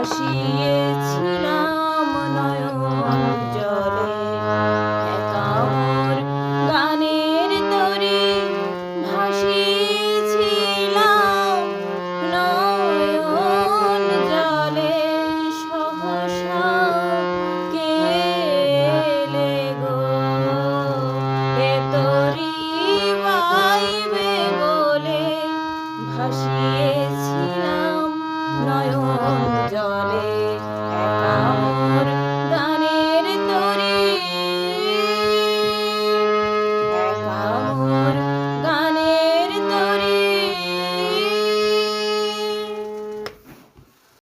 ভাসিয়েছিলাম নয়ন জলে। একা মোর গানের তরে ভাসিয়েছিলাম নয়ন জলে। সহসা কে এলে গো, এ তোরি বাইবে বলে ভাসিয়েছিলাম নয়ন জলে।